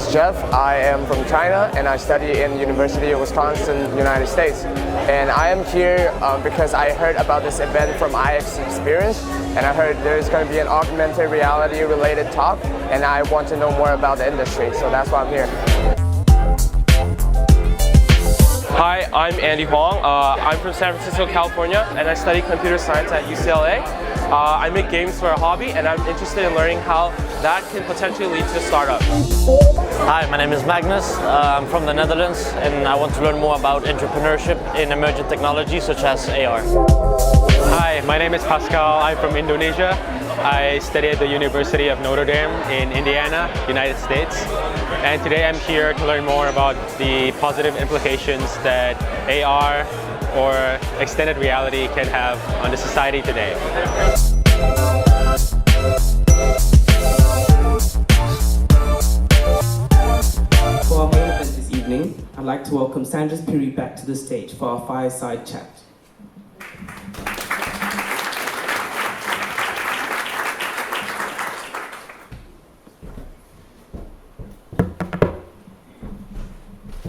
is Jeff. I am from China and I study in the University of Wisconsin, United States. And I am here because I heard about this event from IX Experience, and I heard there's going to be an augmented reality related talk, and I want to know more about the industry, so that's why I'm here. Hi, I'm Andy Huang. I'm from San Francisco, California, and I study computer science at UCLA. I make games for a hobby, and I'm interested in learning how that can potentially lead to a startup. Hi, my name is Magnus. I'm from the Netherlands, and I want to learn more about entrepreneurship in emerging technology such as AR. Hi, my name is Pascal. I'm from Indonesia. I study at the University of Notre Dame in Indiana, United States. And today I'm here to learn more about the positive implications that AR or extended reality can have on the society today. For our main event this evening, I'd like to welcome Sandra Piri back to the stage for our fireside chat.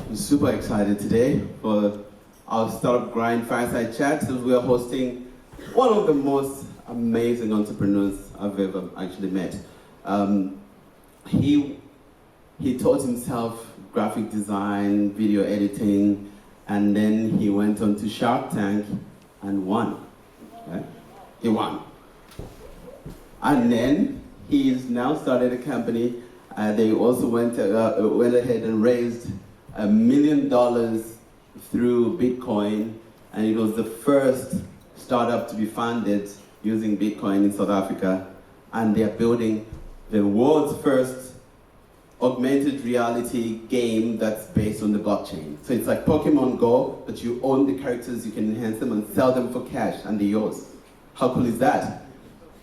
I'm super excited today for our Startup Grind Fireside Chat, since we are hosting one of the most amazing entrepreneurs I've ever actually met. He taught himself graphic design, video editing, and then he went on to Shark Tank and won. Okay? He won. And then he's now started a company. They also went ahead and raised $1 million through Bitcoin, and it was the first startup to be funded using Bitcoin in South Africa, and they're building the world's first augmented reality game that's based on the blockchain. So it's like Pokemon Go, but you own the characters, you can enhance them and sell them for cash, and they're yours. How cool is that?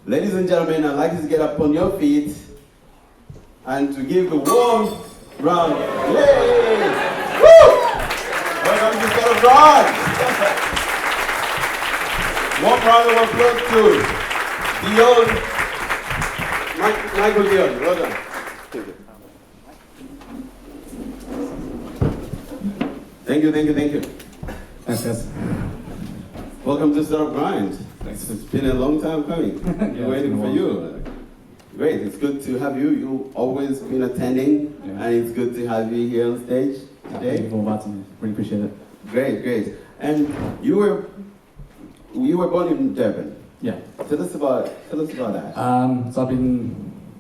Ladies and gentlemen, I'd like you to get up on your feet and to give a warm round. Yay! Woo! Welcome to Startup Grind! One round of applause to Deon, Michael Deon. Well done. Thank you. Thank you. Thanks, guys. Welcome to Startup Grind. Thanks. It's been a long time coming. Yeah, Waiting for you. Great, it's good to have you. You've always been attending, and it's good to have you here on stage today. Thank you for inviting me. Really appreciate it. Great. And you were born in Durban. Yeah. Tell us about that. So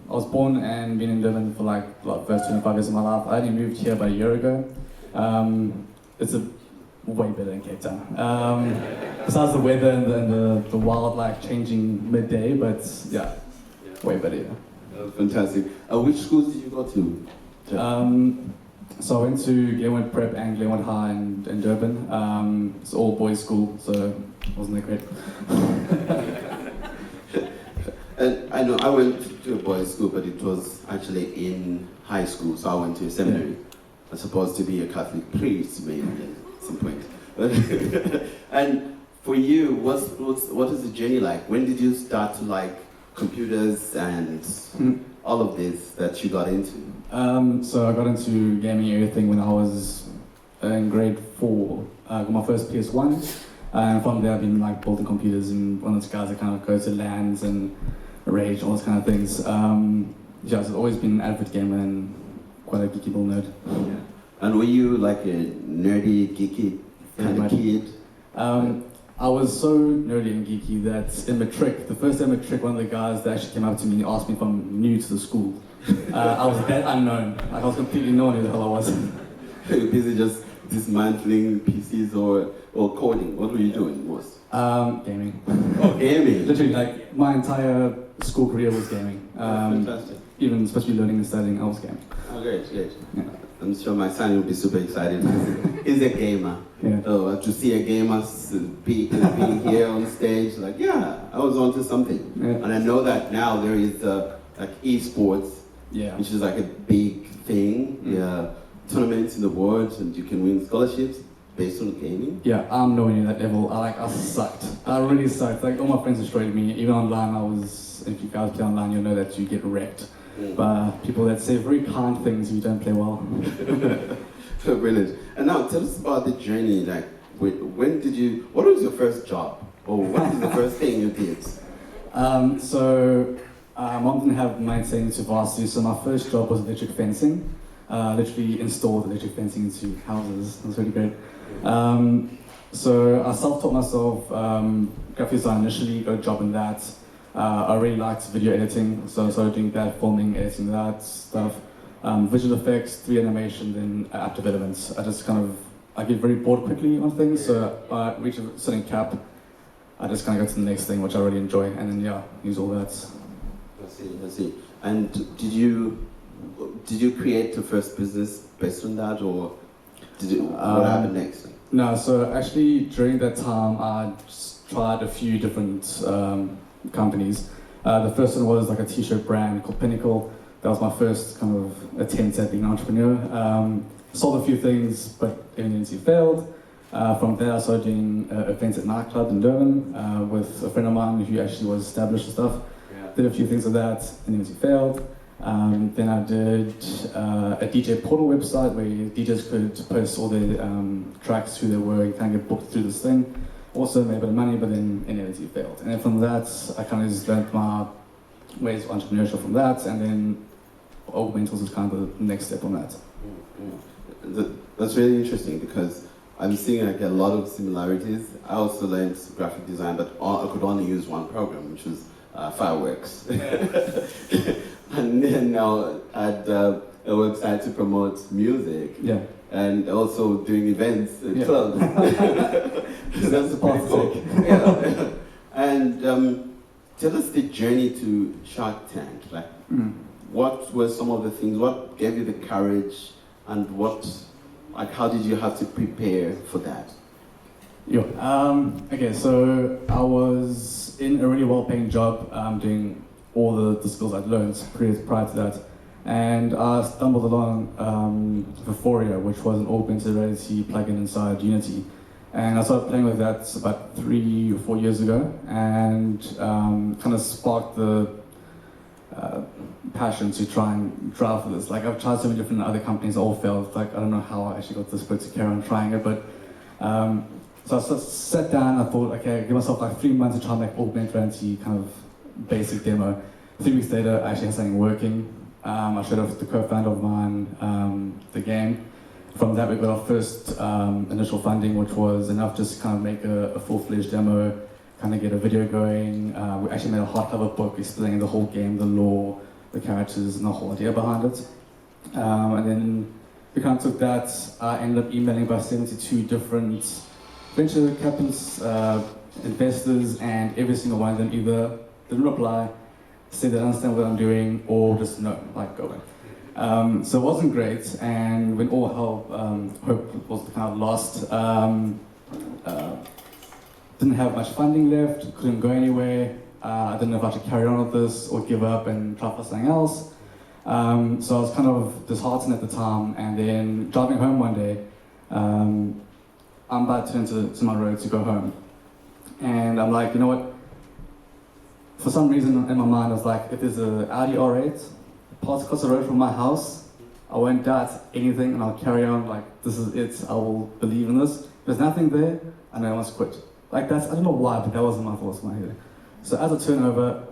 I was born and been in Durban for like the first 25 years of my life. I only moved here about a year ago. It's way better than Cape Town. Besides the weather and the wildlife changing midday, but yeah, way better. Yeah. Fantastic. Which schools did you go to? So I went to Glenwood Prep and Glenwood High in Durban. It's all boys' school, so wasn't that great. And I know I went to a boys' school, but it was actually in high school, so I went to a seminary. Yeah. I was supposed to be a Catholic priest, maybe at some point. And for you, what is the journey like? When did you start to like computers and all of this that you got into? So I got into gaming and everything when I was in grade 4. I got my first PS1, and from there I've been like building computers and one of those guys that kind of go to LANs and Rage, all those kind of things. Yeah, I've always been an avid gamer and quite a geeky little nerd. Yeah. And were you like a nerdy, geeky kind of kid? I was so nerdy and geeky that in matric, the first day of matric, one of the guys that actually came up to me and asked me if I'm new to the school. I was that unknown. Like I was completely known who the hell I was. You were busy just dismantling PCs or coding. What were you doing most? Gaming. Oh, gaming. Literally, like my entire school career was gaming. Fantastic. Even especially learning and studying, I was gaming. Oh, great. Yeah. I'm sure my son will be super excited. He's a gamer. Yeah. So to see a gamer be here on stage, like, yeah, I was onto something. Yeah. And I know that now there is like esports, which is like a big thing. Yeah, tournaments in the world, and you can win scholarships based on gaming. Yeah, I'm nowhere near that level. I sucked. I really sucked. Like all my friends destroyed me. Even online, if you guys play online, you'll know that you get wrecked. But people that say very kind things if you don't play well. Brilliant. And now tell us about the journey. Like, when did you? What was your first job, or what was the first thing you did? Mom didn't have money to into varsity, so my first job was electric fencing. Literally installed electric fencing into houses. It was really great. So I self-taught myself graphic design initially, got a job in that. I really liked video editing, so I started doing that, filming, editing that stuff. Visual effects, 3D animation, then app development. I get very bored quickly on things, so I reach a certain cap. I just kind of go to the next thing, which I really enjoy, and then use all that. I see. And did you create the first business based on that, or what happened next? No, so actually during that time I just tried a few different companies. The first one was like a t-shirt brand called Pinnacle. That was my first kind of attempt at being an entrepreneur. Sold a few things, but eventually failed. From there I started doing events at nightclub in Durban with a friend of mine who actually was established and stuff. Yeah. Did a few things of that, and eventually failed. Then I did a DJ portal website where DJs could post all their tracks, who they were, and kind of get booked through this thing. Also made a bit of money, but then inevitably failed. And then from that, I kind of just learned my ways of entrepreneurship from that, and then Augmentors was kind of the next step on that. That's really interesting because I'm seeing like a lot of similarities. I also learned graphic design, but I could only use one program, which was Fireworks. And then now I had a website to promote music. Yeah. And also doing events at clubs. That's pretty cool. Yeah. And tell us the journey to Shark Tank. Like, what were some of the things? What gave you the courage, and how did you have to prepare for that? Okay, so I was in a really well-paying job doing all the skills I'd learned prior to that. And I stumbled along Euphoria, which was an augmented reality plugin inside Unity. And I started playing with that about 3 or 4 years ago, and kind of sparked the passion to try and drive for this. Like, I've tried so many different other companies, all failed. Like, I don't know how I actually got this book to carry on trying it, but so I sat down, I thought, okay, give myself like 3 months to try and make augmented reality kind of basic demo. 3 weeks later, I actually had something working. I showed off the co-founder of mine the game. From that, we got our first initial funding, which was enough just to kind of make a full-fledged demo, kind of get a video going. We actually made a hardcover book explaining the whole game, the lore, the characters, and the whole idea behind it. And then we kind of took that. I ended up emailing about 72 different venture capitalists, investors, and every single one of them either didn't reply, said they understand what I'm doing, or just no, like, go away. So it wasn't great, and when all hell hope was kind of lost, didn't have much funding left, couldn't go anywhere. I didn't know if I should carry on with this or give up and try for something else. So I was kind of disheartened at the time, and then driving home one day, I'm about to turn to my road to go home. And I'm like, you know what? For some reason in my mind, I was like, if there's an Audi R8 passed across the road from my house, I won't doubt anything and I'll carry on, like, this is it, I will believe in this. If there's nothing there, I know I must quit. Like, I don't know why, but that wasn't my thoughts in my head. So as I turn over,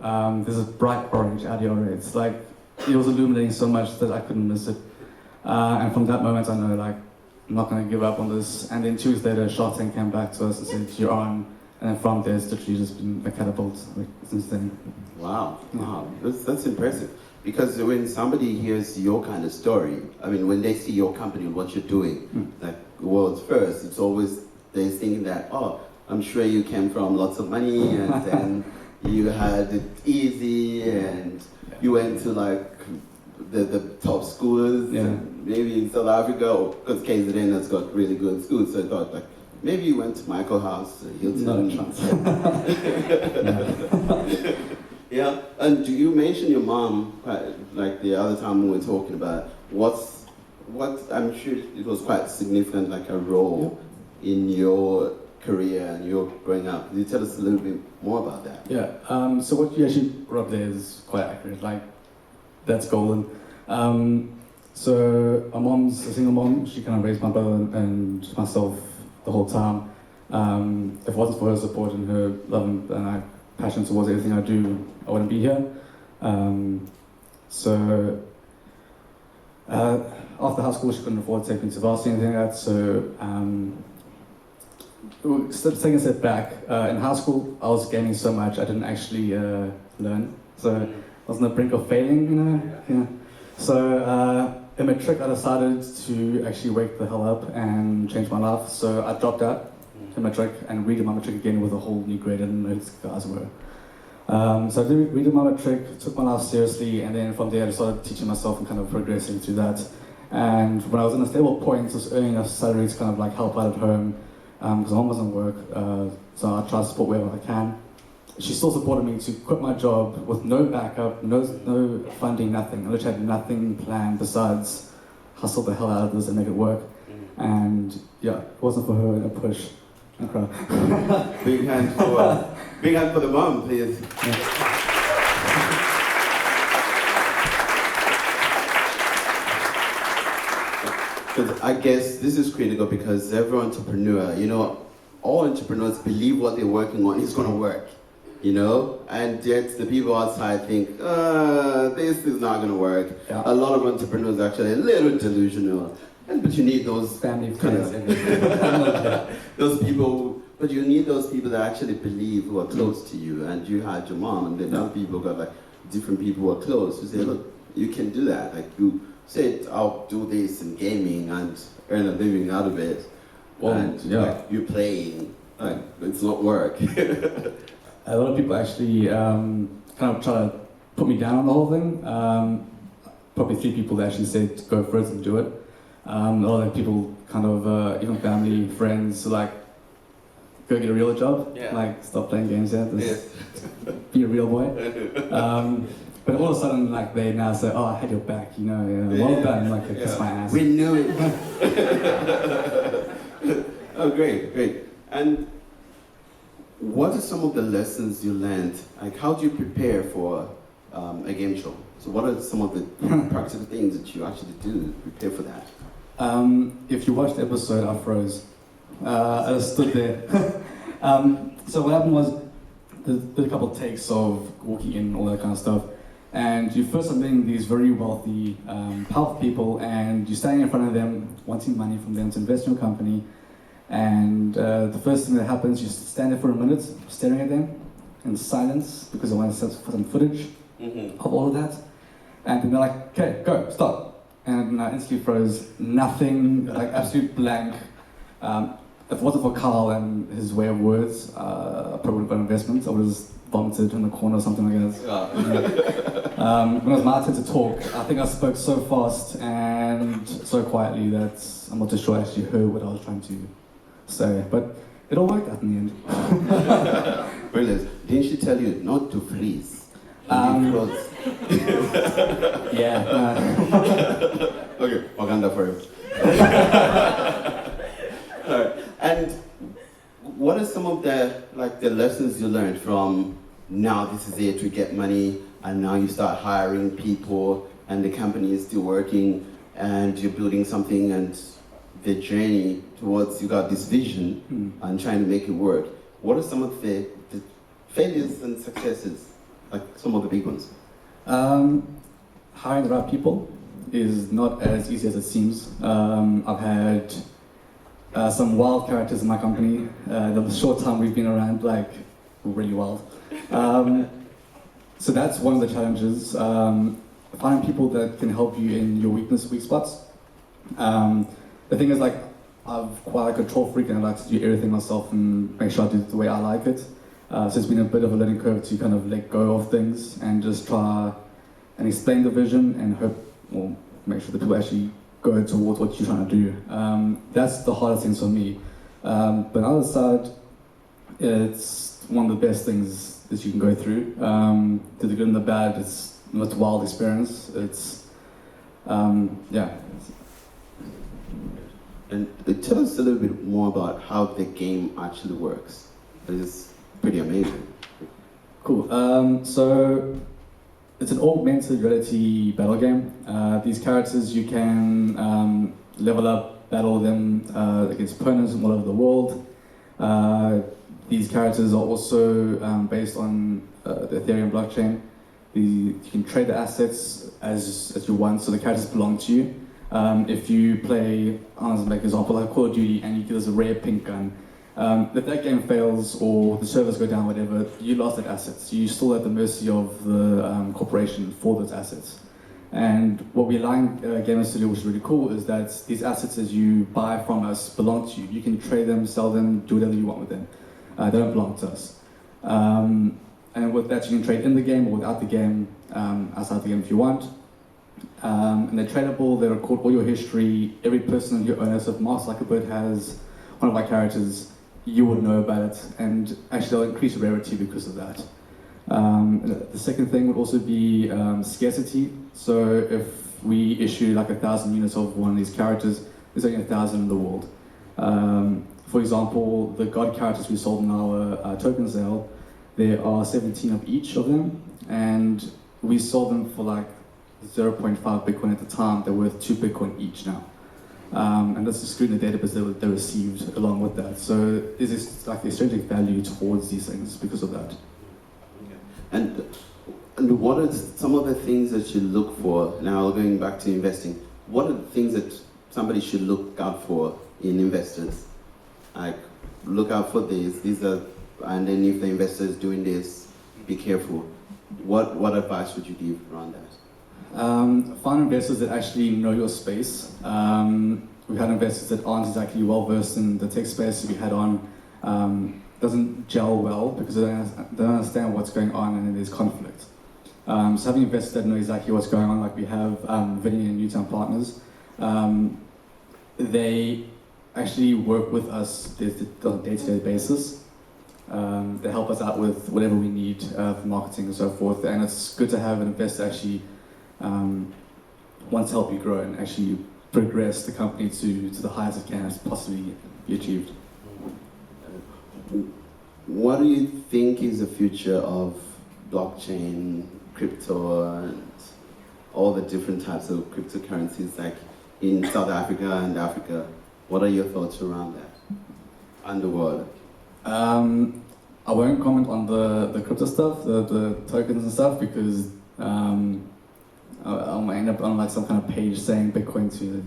there's a bright orange Audi R8. It's like, it was illuminating so much that I couldn't miss it. And from that moment, I know, like, I'm not going to give up on this. And then 2 weeks later, Shark Tank came back to us and said, you're on. And then from there, it's literally just been a catapult since then. Wow, wow, that's impressive. Because when somebody hears your kind of story, I mean, when they see your company and what you're doing, like world's first, it's always, they're thinking that, oh, I'm sure you came from lots of money and then you had it easy and you went to like the top schools, maybe in South Africa, because KZN has got really good schools, so I thought like, maybe you went to Michael House, Hilton. Not a chance. Yeah, and you mentioned your mom, like the other time we were talking about, what I'm sure it was quite significant, like a role in your career and your growing up. Can you tell us a little bit more about that? Yeah, so what you actually brought up there is quite accurate. Like, that's golden. So my mom's a single mom. She kind of raised my brother and myself the whole time. If it wasn't for her support and her love and passion towards everything I do, I wouldn't be here. After high school, she couldn't afford to take me to varsity and anything like that. So taking a step back, in high school, I was gaming so much I didn't actually learn. So I was on the brink of failing, you know. Yeah. So in matric, I decided to actually wake the hell up and change my life. So I dropped out in matric and redid my matric again with a whole new grade than those guys were. So I did redid my matric, took my life seriously, and then from there I started teaching myself and kind of progressing through that. And when I was in a stable point, I was earning enough salary to kind of like help out at home, because my mom doesn't work, so I try to support wherever I can. She still supported me to quit my job with no backup, no funding, nothing. I literally had nothing planned besides hustle the hell out of this and make it work. And yeah, it wasn't for her a push. I cry. Big hand for the mom, please. Yeah. Because I guess this is critical because every entrepreneur, you know, all entrepreneurs believe what they're working on is going to work, you know, and yet the people outside think, this is not going to work. Yeah. A lot of entrepreneurs are actually a little delusional, but you need those Family, kind friends, those people, but you need those people that actually believe who are close to you, and you had your mom, and then other people got like different people who are close who say, look, you can do that. Like you said, I'll do this in gaming and earn a living out of it. Well, and yeah. like you're playing, like it's not work. A lot of people actually kind of try to put me down on the whole thing. Probably 3 people that actually said go for it and do it. A lot of people kind of, even family, friends, like, go get a real job. Yeah. Like, stop playing games here. Be a real boy. But all of a sudden, like, they now say, oh, I had your back, you know, well done, like, kiss my ass. We knew it. Oh, great. And what are some of the lessons you learned? Like, how do you prepare for a game show? So what are some of the practical things that you actually do to prepare for that? If you watched the episode, I froze. I just stood there. So what happened was, there's a couple of takes of walking in, all that kind of stuff. And you first are meeting these very wealthy, powerful people, and you're standing in front of them, wanting money from them to invest in your company. And the first thing that happens, you stand there for a minute, staring at them in silence, because I want to set some footage of all of that. And then they're like, okay, go, stop. And I instantly froze, nothing, like absolute blank. If it wasn't for Kyle and his way of words, I probably would have got investments. I would have just vomited in the corner or something like that. When it was my turn to talk, I think I spoke so fast and so quietly that I'm not too sure I actually heard what I was trying to say. But it all worked out in the end. Brilliant. Didn't she tell you not to freeze? Yeah. Okay, Wakanda for you. Alright. And what are some of the lessons you learned from now this is it, we get money, and now you start hiring people, and the company is still working, and you're building something, and the journey towards you got this vision and trying to make it work. What are some of the failures and successes, like some of the big ones? Hiring the right people is not as easy as it seems. I've had some wild characters in my company. The short time we've been around, like, really wild. So that's one of the challenges. Finding people that can help you in your weak spots. The thing is, like, I'm quite a control freak and I like to do everything myself and make sure I do it the way I like it. So it's been a bit of a learning curve to kind of let go of things and just try and explain the vision and make sure that people actually go towards what you're trying to do. That's the hardest thing for me. But on the other side, it's one of the best things that you can go through. To the good and the bad, it's not a wild experience. It's, yeah. And tell us a little bit more about how the game actually works. It's pretty amazing. Cool. So it's an augmented reality battle game. These characters you can level up, battle them against opponents from all over the world. These characters are also based on the Ethereum blockchain. You can trade the assets as you want, so the characters belong to you. If you play, I'll make an example, like Call of Duty, and you get this rare pink gun, if that game fails or the servers go down, whatever, you lost that assets. You're still at the mercy of the corporation for those assets. And what we allowing gamers to do, which is really cool, is that these assets as you buy from us belong to you. You can trade them, sell them, do whatever you want with them. They don't belong to us. And with that, you can trade in the game or without the game, outside the game if you want. And they're tradable, they record all your history, every person you own. So if Mark Zuckerberg has one of our characters, you would know about it, and actually they'll increase rarity because of that. The second thing would also be scarcity. So if we issue like 1,000 units of one of these characters, there's only 1,000 in the world. For example, the God characters we sold in our token sale, there are 17 of each of them, and we sold them for like 0.5 Bitcoin at the time. They're worth 2 Bitcoin each now. And that's excluding the database they received along with that. So there's this like extrinsic value towards these things because of that. And what are some of the things that you look for, now going back to investing, what are the things that somebody should look out for in investors? Like, look out for these are, and then if the investor is doing this, be careful. What advice would you give around that? Find investors that actually know your space. We had investors that aren't exactly well versed in the tech space that we had on. Doesn't gel well because they don't understand what's going on and there's conflict. So having investors that know exactly what's going on, like we have Vinny and Newtown partners, they actually work with us on a day-to-day basis. They help us out with whatever we need for marketing and so forth. And it's good to have an investor actually wants to help you grow and actually progress the company to the highest it can possibly be achieved. What do you think is the future of blockchain, crypto, and all the different types of cryptocurrencies, like in South Africa and Africa? What are your thoughts around that and the world? I won't comment on the crypto stuff, the tokens and stuff, because I might end up on like some kind of page saying Bitcoin to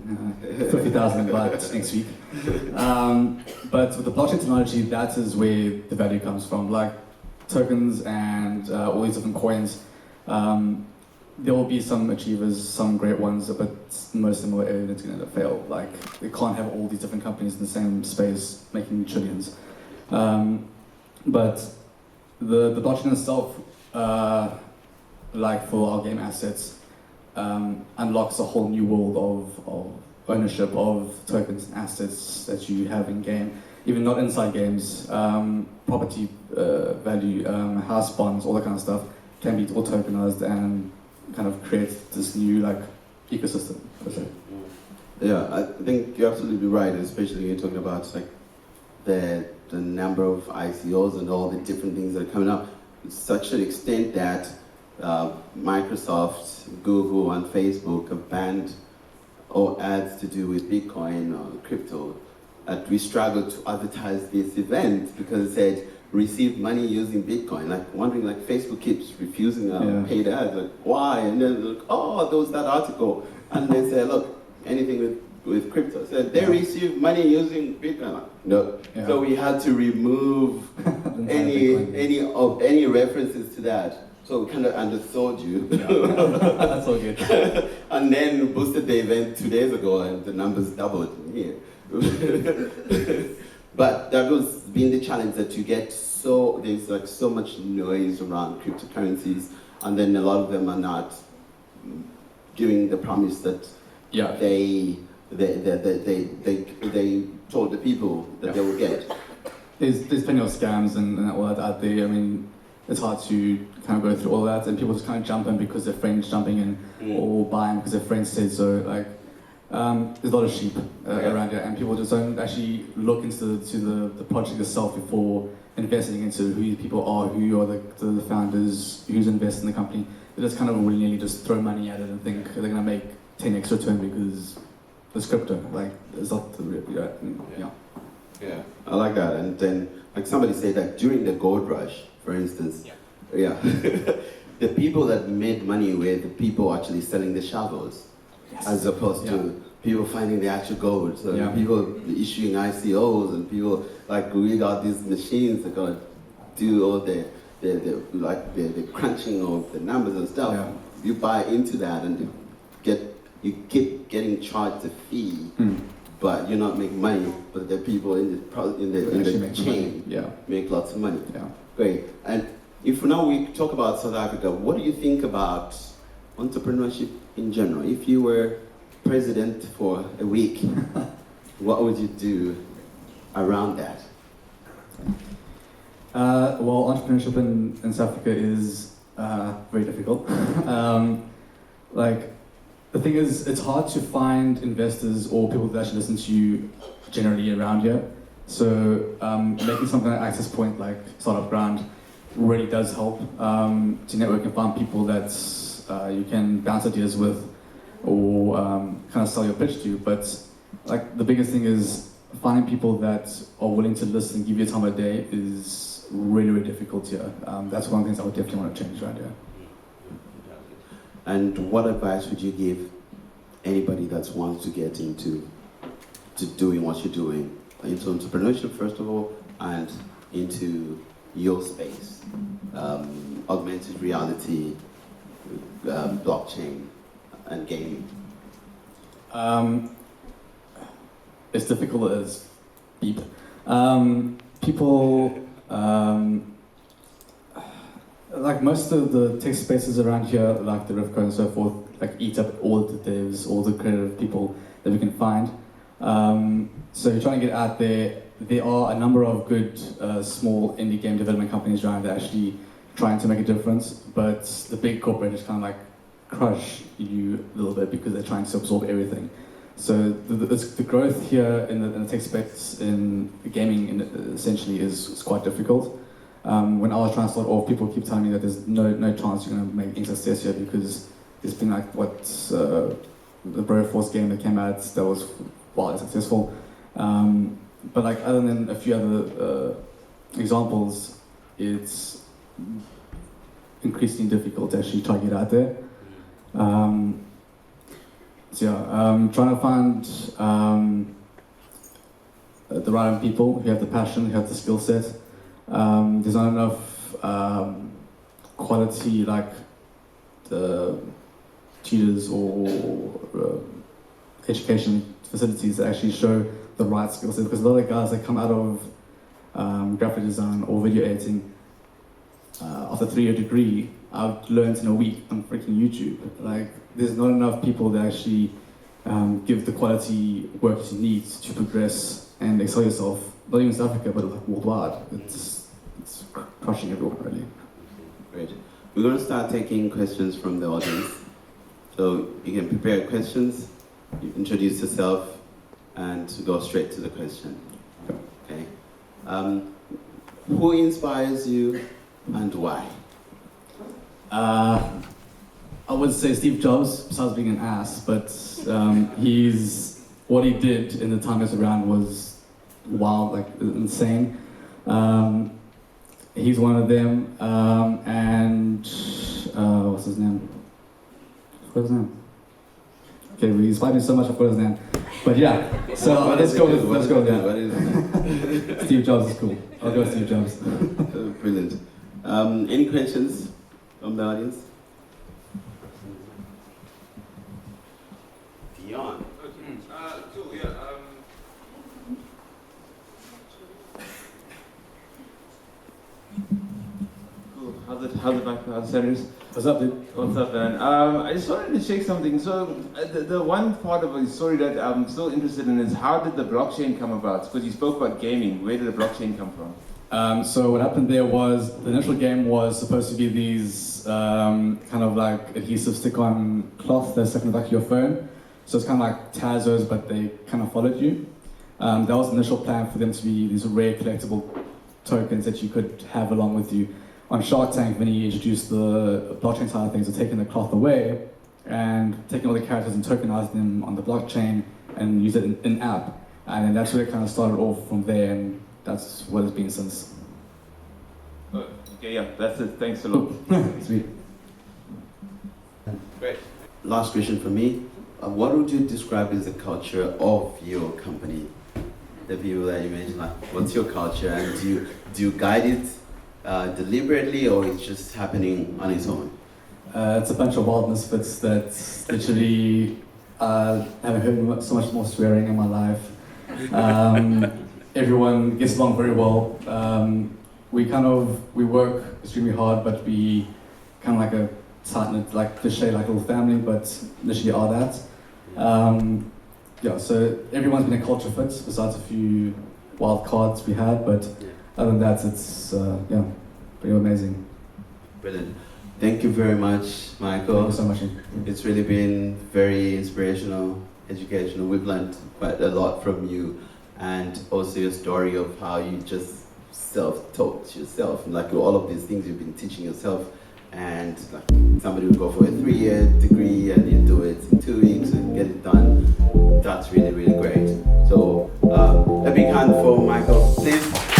50,000 baht next week. But with the blockchain technology, that is where the value comes from. Like tokens and all these different coins, there will be some achievers, some great ones, but most of them are evidently going to fail. Like we can't have all these different companies in the same space making trillions. But the blockchain itself, like for our game assets, unlocks a whole new world of ownership of tokens and assets that you have in game, even not inside games. Property value, house bonds, all that kind of stuff can be all tokenized and kind of create this new like ecosystem per se. Yeah, I think you're absolutely right, especially you're talking about like the number of ICOs and all the different things that are coming up. To such an extent that Microsoft, Google, and Facebook have banned all ads to do with Bitcoin or crypto. That we struggled to advertise this event because it said receive money using Bitcoin. Like wondering, like Facebook keeps refusing paid ads. Like why? And then like, oh, there was that article, and they say, look, anything with crypto. So they receive money using Bitcoin. Like, no. Yeah. So we had to remove any references to that. So we kind of undersold you. That's all good. And then boosted the event 2 days ago, and the numbers doubled here. But that was been the challenge, that you get there's like so much noise around cryptocurrencies, and then a lot of them are not giving the promise that they told the people that they would get. There's plenty of scams and all that out there. I mean, it's hard to kind of go through all that, and people just kind of jump in because their friends jumping in, or buying because their friends said so. Like, there's a lot of sheep around here, and people just don't actually look into the project itself before investing into who these people are, who are the founders, who's invested in the company. They just kind of willy-nilly just throw money at it and think they're going to make 10x return because it's crypto. Like, it's not the real, yeah. Yeah, I like that. And then, like somebody said that during the gold rush, for instance, yeah, the people that made money were the people actually selling the shovels, as opposed to people finding the actual gold. So people issuing ICOs and people like we got these machines that gonna do all the crunching of the numbers and stuff. Yeah. You buy into that and you keep getting charged a fee. But you're not making money, but the people in the chain make lots of money. Yeah. Great. And if now we talk about South Africa, what do you think about entrepreneurship in general? If you were president for a week, what would you do around that? Well, entrepreneurship in South Africa is very difficult. The thing is, it's hard to find investors or people that actually listen to you generally around here. So making something like Access Point, like Startup Ground, really does help to network and find people that you can bounce ideas with or kind of sell your pitch to. But like the biggest thing is finding people that are willing to listen and give you time of day is really, really difficult here. That's one of the things I would definitely want to change around here. And what advice would you give anybody that wants to get into doing what you're doing, into entrepreneurship first of all, and into your space, augmented reality, blockchain, and gaming? It's difficult as beep. People. Like most of the tech spaces around here, like the Rivco and so forth, like eat up all the devs, all the creative people that we can find. So if you're trying to get out there, there are a number of good small indie game development companies around that are actually trying to make a difference, but the big corporates kind of like crush you a little bit because they're trying to absorb everything. So the growth here in the tech space in gaming essentially is quite difficult. When I was trying to start off, people keep telling me that there's no chance you're going to make any success here because there's been like the Broforce game that came out that was wildly successful. But like other than a few other examples, it's increasingly difficult to actually try to get out there. Trying to find the right people who have the passion, who have the skill set. There's not enough quality like the tutors or education facilities that actually show the right skill set, because a lot of guys that come out of graphic design or video editing after a 3-year degree, I've learned in a week on freaking YouTube. Like, there's not enough people that actually give the quality work you need to progress and excel yourself, not even in South Africa, but like worldwide. It's crushing everyone, really. Great. We're going to start taking questions from the audience. So you can prepare questions, you introduce yourself, and go straight to the question. Okay. Who inspires you and why? I would say Steve Jobs, besides being an ass, but what he did in the time he was around was wild, like insane. He's one of them, and what's his name? What's his name? Okay, we inspired me so much, I forgot his name. But yeah, so let's go with that. Steve Jobs is cool. I'll go with Steve Jobs. Brilliant. Any questions from the audience? Deon. Cool, yeah. Cool. How's the series? What's up, dude? What's up, man? I just wanted to check something. So, the one part of the story that I'm still interested in is how did the blockchain come about? Because you spoke about gaming. Where did the blockchain come from? So what happened there was the initial game was supposed to be these kind of like adhesive stick-on cloth that's stuck in the back of your phone. So it's kind of like Tazos, but they kind of followed you. That was the initial plan for them to be these rare collectible tokens that you could have along with you. On Shark Tank, Vinny introduced the blockchain side of things, of taking the cloth away and taking all the characters and tokenizing them on the blockchain and use it in app. And then that's where it kind of started off from there, and that's what it's been since. Okay, yeah, that's it. Thanks a lot. Sweet. Great. Last question for me. What would you describe as the culture of your company? The people that you mentioned, like, what's your culture, and do you guide it deliberately, or it's just happening on its own? It's a bunch of wild misfits that literally haven't heard so much more swearing in my life. Everyone gets along very well. We work extremely hard, but we kind of like a tight-knit, like cliche, like a little family, but literally are that. So everyone's been a culture fit, besides a few wild cards we had, but other than that, it's pretty amazing. Brilliant. Thank you very much, Michael. Thank you so much. It's really been very inspirational, educational. We've learned quite a lot from you, and also your story of how you just self-taught yourself, like all of these things you've been teaching yourself, and like somebody would go for a 3-year degree and you do it in 2 weeks and get it done. That's really, really great. So a big hand for Michael, please.